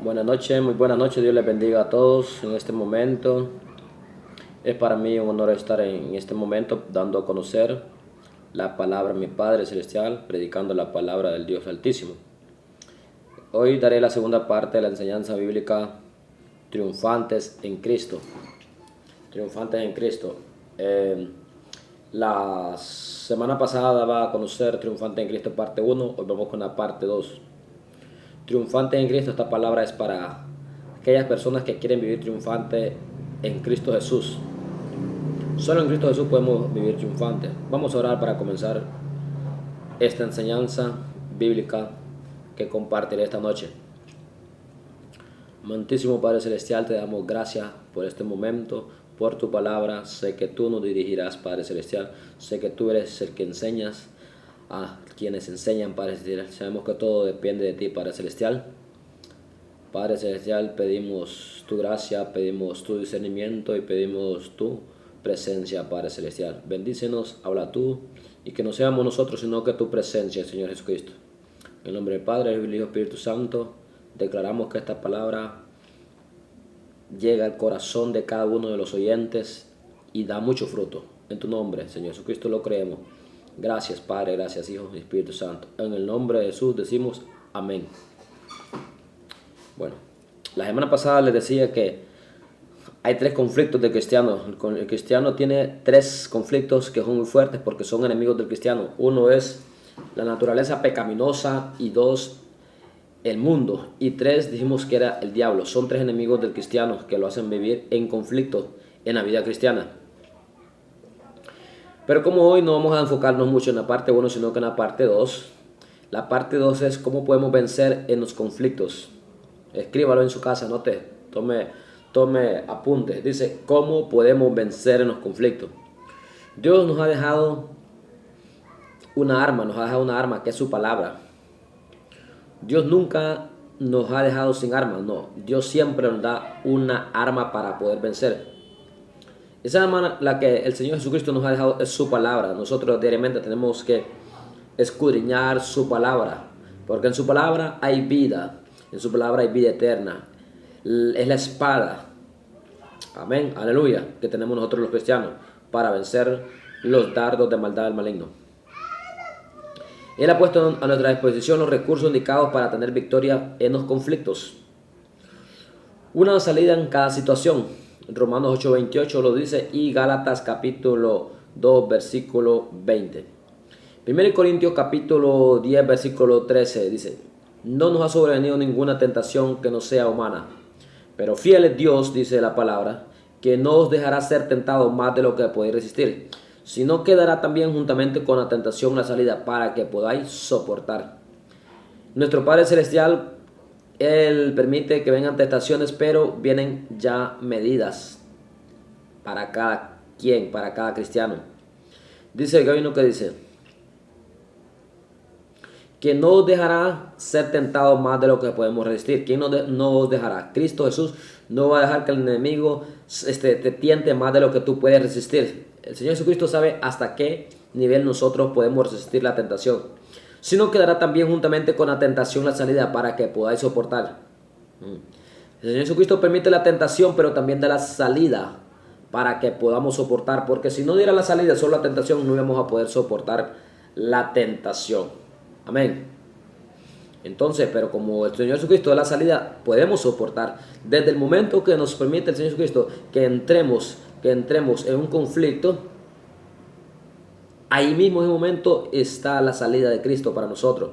Buenas noches, muy buenas noches, Dios les bendiga a todos en este momento. Es para mí un honor estar en este momento dando a conocer la palabra de mi Padre Celestial, predicando la palabra del Dios Altísimo. Hoy daré la segunda parte de la enseñanza bíblica, triunfantes en Cristo. Triunfantes en Cristo. La semana pasada daba a conocer Triunfantes en Cristo parte 1, hoy vamos con la parte 2. Triunfantes en Cristo, esta palabra es para aquellas personas que quieren vivir triunfantes en Cristo Jesús. Solo en Cristo Jesús podemos vivir triunfantes. Vamos a orar para comenzar esta enseñanza bíblica que compartiré esta noche. Amantísimo Padre Celestial, te damos gracias por este momento, por tu palabra. Sé que tú nos dirigirás, Padre Celestial. Sé que tú eres el que enseñas a quienes enseñan, Padre Celestial. Sabemos que todo depende de ti, Padre Celestial. Padre Celestial, pedimos tu gracia, pedimos tu discernimiento y pedimos tu presencia, Padre Celestial. Bendícenos, habla tú, y que no seamos nosotros, sino que tu presencia, Señor Jesucristo. En el nombre del Padre, del Hijo y del Espíritu Santo, declaramos que esta palabra llega al corazón de cada uno de los oyentes y da mucho fruto. En tu nombre, Señor Jesucristo, lo creemos. Gracias, Padre, gracias, Hijo y Espíritu Santo. En el nombre de Jesús decimos amén. Bueno, la semana pasada les decía que hay tres conflictos del cristiano. El cristiano tiene tres conflictos que son muy fuertes porque son enemigos del cristiano. Uno es la naturaleza pecaminosa, y dos, el mundo, y tres, dijimos que era el diablo. Son tres enemigos del cristiano que lo hacen vivir en conflicto en la vida cristiana. Pero como hoy no vamos a enfocarnos mucho en la parte 1, sino que en la parte 2. La parte 2 es cómo podemos vencer en los conflictos. Escríbalo en su casa, anote, tome apunte. Dice, ¿cómo podemos vencer en los conflictos? Dios nos ha dejado una arma que es su palabra. Dios nunca nos ha dejado sin armas, no. Dios siempre nos da una arma para poder vencer. Esa arma, la que el Señor Jesucristo nos ha dejado, es su palabra. Nosotros diariamente tenemos que escudriñar su palabra, porque en su palabra hay vida. En su palabra hay vida eterna. Es la espada, amén, aleluya, que tenemos nosotros los cristianos para vencer los dardos de maldad del maligno. Él ha puesto a nuestra disposición los recursos indicados para tener victoria en los conflictos. Una salida en cada situación. Romanos 8:28 lo dice, y Gálatas capítulo 2 versículo 20. 1 Corintios capítulo 10 versículo 13 dice, no nos ha sobrevenido ninguna tentación que no sea humana, pero fiel es Dios, dice la palabra, que no os dejará ser tentados más de lo que podéis resistir, sino que dará también juntamente con la tentación la salida para que podáis soportar. Nuestro Padre Celestial, Él permite que vengan tentaciones, pero vienen ya medidas para cada quien, para cada cristiano. Dice el gabino que dice, que no os dejará ser tentados más de lo que podemos resistir. ¿Quién no os dejará? Cristo Jesús no va a dejar que el enemigo te tiente más de lo que tú puedes resistir. El Señor Jesucristo sabe hasta qué nivel nosotros podemos resistir la tentación. Sino que dará también juntamente con la tentación la salida para que podáis soportar. El Señor Jesucristo permite la tentación, pero también da la salida para que podamos soportar. Porque si no diera la salida, solo la tentación, no íbamos a poder soportar la tentación. Amén. Entonces, pero como el Señor Jesucristo da la salida, podemos soportar. Desde el momento que nos permite el Señor Jesucristo que entremos en un conflicto, ahí mismo en un momento está la salida de Cristo para nosotros.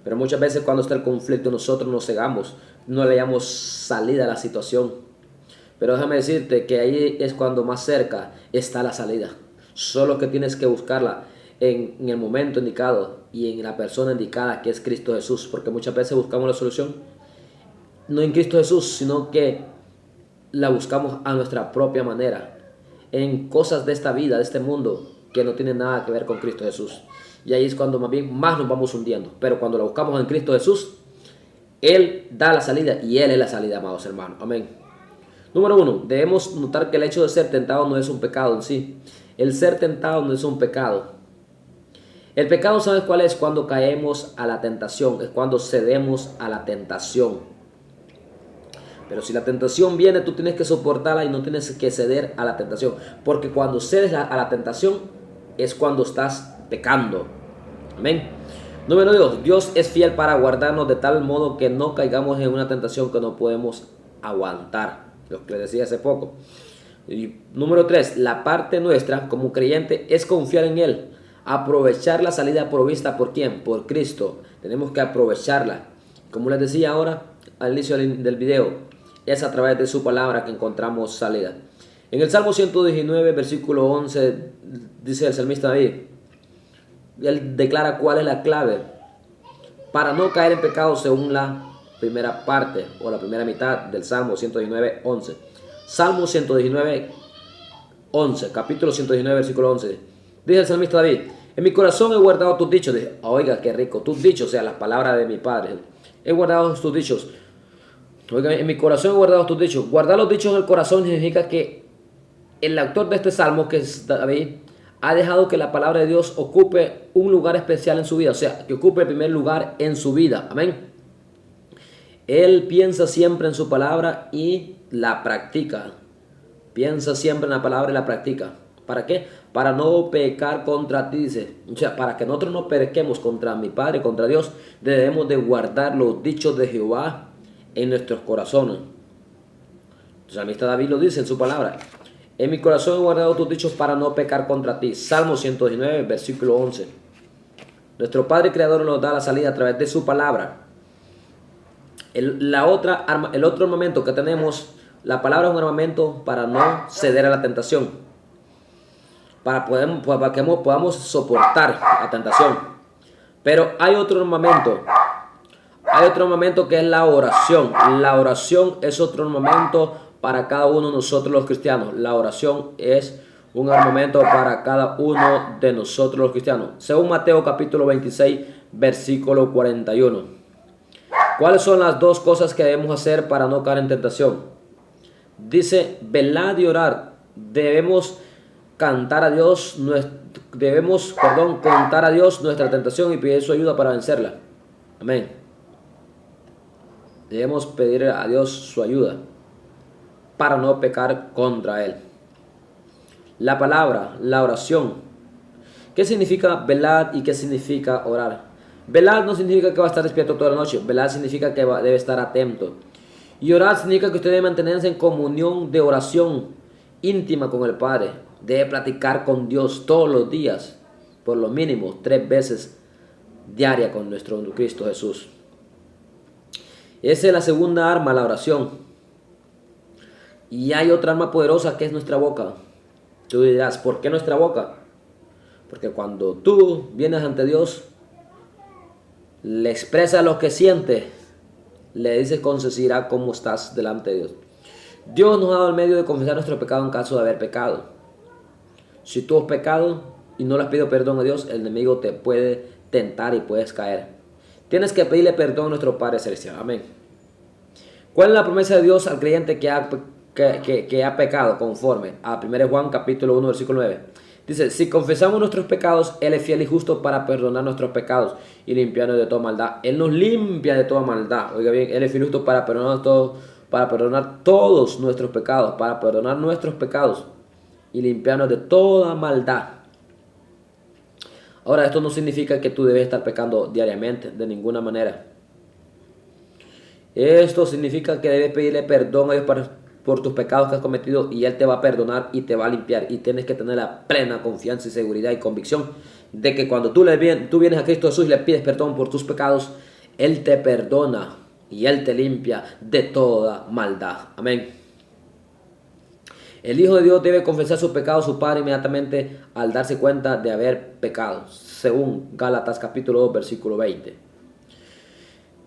Pero muchas veces cuando está el conflicto nosotros nos cegamos, no le damos salida a la situación. Pero déjame decirte que ahí es cuando más cerca está la salida. Solo que tienes que buscarla en el momento indicado y en la persona indicada, que es Cristo Jesús, porque muchas veces buscamos la solución no en Cristo Jesús, sino que la buscamos a nuestra propia manera, en cosas de esta vida, de este mundo, que no tienen nada que ver con Cristo Jesús. Y ahí es cuando más nos vamos hundiendo. Pero cuando la buscamos en Cristo Jesús, Él da la salida, y Él es la salida, amados hermanos. Amén. Número 1, debemos notar que el hecho de ser tentado no es un pecado en sí. El ser tentado no es un pecado. El pecado, ¿sabes cuál es? Cuando caemos a la tentación, es cuando cedemos a la tentación. Pero si la tentación viene, tú tienes que soportarla y no tienes que ceder a la tentación. Porque cuando cedes a la tentación es cuando estás pecando. Amén. Número 2. Dios es fiel para guardarnos de tal modo que no caigamos en una tentación que no podemos aguantar. Lo que les decía hace poco. Y número 3. La parte nuestra como creyente es confiar en Él. Aprovechar la salida provista por ¿quién? Por Cristo. Tenemos que aprovecharla. Como les decía ahora al inicio del video, es a través de su palabra que encontramos salida. En el Salmo 119, versículo 11, dice el salmista David, él declara cuál es la clave para no caer en pecado según la primera parte o la primera mitad del Salmo 119, 11. Salmo 119, 11, capítulo 119, versículo 11. Dice el salmista David, en mi corazón he guardado tus dichos. Dice, oiga, qué rico, tus dichos, o sea, las palabras de mi Padre. He guardado tus dichos. Oiga, en mi corazón he guardado tus dichos. Guardar los dichos en el corazón significa que el autor de este salmo, que es David, ha dejado que la palabra de Dios ocupe un lugar especial en su vida. O sea, que ocupe el primer lugar en su vida. Amén. Él piensa siempre en su palabra y la practica. Piensa siempre en la palabra y la practica. ¿Para qué? Para no pecar contra ti, dice. O sea, para que nosotros no pequemos contra mi Padre, contra Dios, debemos de guardar los dichos de Jehová en nuestros corazones. El salmista David lo dice en su palabra. En mi corazón he guardado tus dichos para no pecar contra ti. Salmo 119, versículo 11. Nuestro Padre Creador nos da la salida a través de su palabra. El otro armamento que tenemos, la palabra es un armamento para no ceder a la tentación. Para que podamos soportar la tentación. Pero hay otro armamento. Hay otro armamento que es la oración. La oración es otro armamento para cada uno de nosotros los cristianos. La oración es un armamento para cada uno de nosotros los cristianos. Según Mateo capítulo 26, versículo 41. ¿Cuáles son las dos cosas que debemos hacer para no caer en tentación? Dice, velad y orar. Debemos contar a Dios nuestra tentación y pedir su ayuda para vencerla. Amén. Debemos pedir a Dios su ayuda para no pecar contra Él. La palabra, la oración. ¿Qué significa velad y qué significa orar? Velad no significa que va a estar despierto toda la noche. Velad significa que debe estar atento. Y orar significa que usted debe mantenerse en comunión de oración íntima con el Padre. Debe platicar con Dios todos los días, por lo mínimo 3 veces diaria con nuestro Cristo Jesús. Esa es la segunda arma, la oración. Y hay otra arma poderosa que es nuestra boca. Tú dirás, ¿por qué nuestra boca? Porque cuando tú vienes ante Dios, le expresas lo que sientes, le dices con sinceridad cómo estás delante de Dios. Dios nos ha dado el medio de confesar nuestro pecado en caso de haber pecado. Si tú has pecado y no le has pedido perdón a Dios, el enemigo te puede tentar y puedes caer. Tienes que pedirle perdón a nuestro Padre Celestial. Amén. ¿Cuál es la promesa de Dios al creyente que ha pecado conforme a 1 Juan capítulo 1 versículo 9? Dice, si confesamos nuestros pecados, Él es fiel y justo para perdonar nuestros pecados y limpiarnos de toda maldad. Él nos limpia de toda maldad. Oiga bien, Él es fiel y justo para perdonar todos nuestros pecados, para perdonar nuestros pecados y limpiarnos de toda maldad. Ahora, esto no significa que tú debes estar pecando diariamente, de ninguna manera. Esto significa que debes pedirle perdón a Dios por tus pecados que has cometido y Él te va a perdonar y te va a limpiar. Y tienes que tener la plena confianza y seguridad y convicción de que cuando tú vienes a Cristo Jesús y le pides perdón por tus pecados, Él te perdona y Él te limpia de toda maldad. Amén. El Hijo de Dios debe confesar sus pecados a su Padre inmediatamente al darse cuenta de haber pecado, según Gálatas capítulo 2 versículo 20.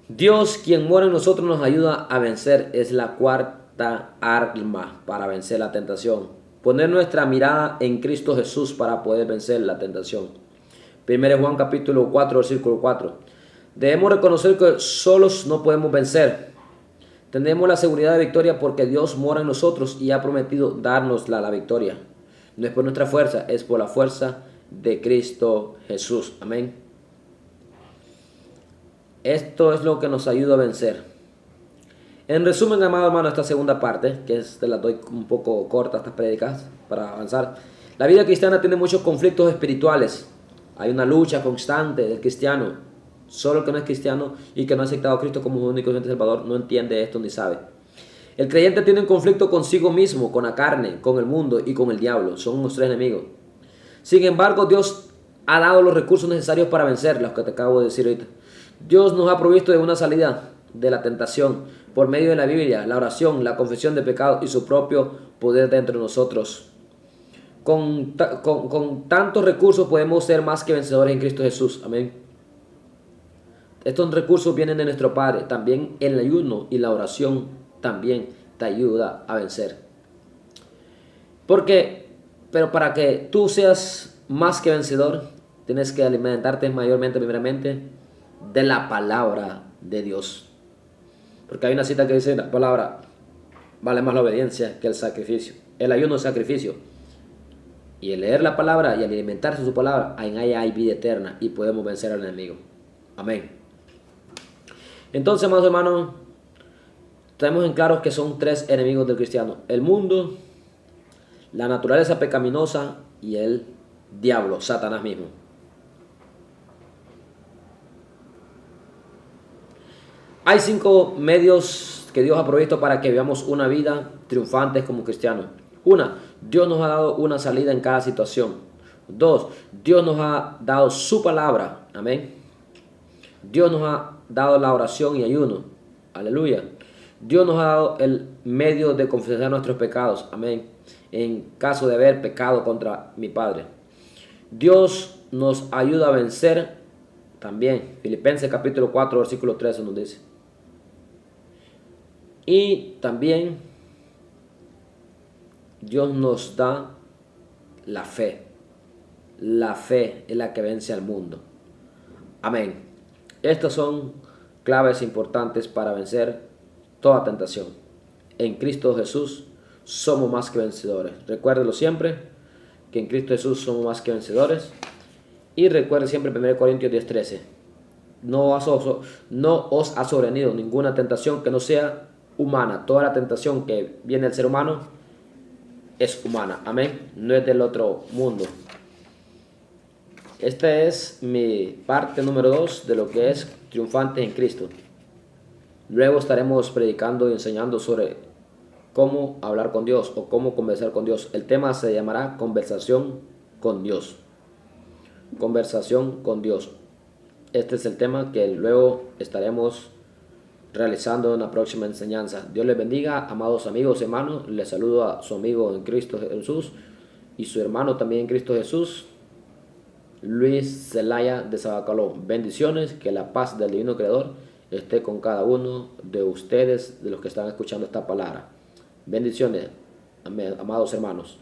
Dios, quien mora en nosotros, nos ayuda a vencer. Es la cuarta arma para vencer la tentación. Poner nuestra mirada en Cristo Jesús para poder vencer la tentación. 1 Juan capítulo 4 versículo 4. Debemos reconocer que solos no podemos vencer. Tenemos la seguridad de victoria porque Dios mora en nosotros y ha prometido darnos la victoria. No es por nuestra fuerza, es por la fuerza de Cristo Jesús. Amén. Esto es lo que nos ayuda a vencer. En resumen, amado hermano, esta segunda parte, que te la doy un poco corta estas prédicas para avanzar. La vida cristiana tiene muchos conflictos espirituales. Hay una lucha constante del cristiano. Solo el que no es cristiano y que no ha aceptado a Cristo como su único y Salvador no entiende esto ni sabe. El creyente tiene un conflicto consigo mismo, con la carne, con el mundo y con el diablo. Son unos tres enemigos. Sin embargo, Dios ha dado los recursos necesarios para vencer, los que te acabo de decir ahorita. Dios nos ha provisto de una salida de la tentación por medio de la Biblia, la oración, la confesión de pecado y su propio poder dentro de nosotros. Con tantos recursos podemos ser más que vencedores en Cristo Jesús. Amén. Estos recursos vienen de nuestro Padre. También el ayuno y la oración también te ayuda a vencer. Pero para que tú seas más que vencedor, tienes que alimentarte mayormente, primeramente, de la palabra de Dios. Porque hay una cita que dice la palabra, vale más la obediencia que el sacrificio. El ayuno es sacrificio. Y el leer la palabra y el alimentarse de su palabra, en ella hay vida eterna y podemos vencer al enemigo. Amén. Entonces, amados hermanos, tenemos en claro que son tres enemigos del cristiano: el mundo, la naturaleza pecaminosa y el diablo, Satanás mismo. Hay 5 medios que Dios ha provisto para que vivamos una vida triunfante como cristianos. 1. Dios nos ha dado una salida en cada situación. 2. Dios nos ha dado su palabra. Amén. Dios nos ha dado la oración y ayuno. Aleluya. Dios nos ha dado el medio de confesar nuestros pecados. Amén. En caso de haber pecado contra mi Padre. Dios nos ayuda a vencer también. Filipenses capítulo 4, versículo 13 nos dice. Y también Dios nos da la fe. La fe es la que vence al mundo. Amén. Estas son claves importantes para vencer toda tentación. En Cristo Jesús somos más que vencedores. Recuérdelo siempre, que en Cristo Jesús somos más que vencedores. Y recuerde siempre 1 Corintios 10:13. No os ha sobrevenido ninguna tentación que no sea humana. Toda la tentación que viene del ser humano es humana. Amén. No es del otro mundo. Esta es mi parte número 2 de lo que es triunfantes en Cristo. Luego estaremos predicando y enseñando sobre cómo hablar con Dios o cómo conversar con Dios. El tema se llamará conversación con Dios. Conversación con Dios. Este es el tema que luego estaremos realizando en la próxima enseñanza. Dios les bendiga, amados amigos, hermanos. Les saludo a su amigo en Cristo Jesús y su hermano también en Cristo Jesús, Luis Zelaya de Sabacaló. Bendiciones, que la paz del Divino Creador esté con cada uno de ustedes, de los que están escuchando esta palabra. Bendiciones, amados hermanos.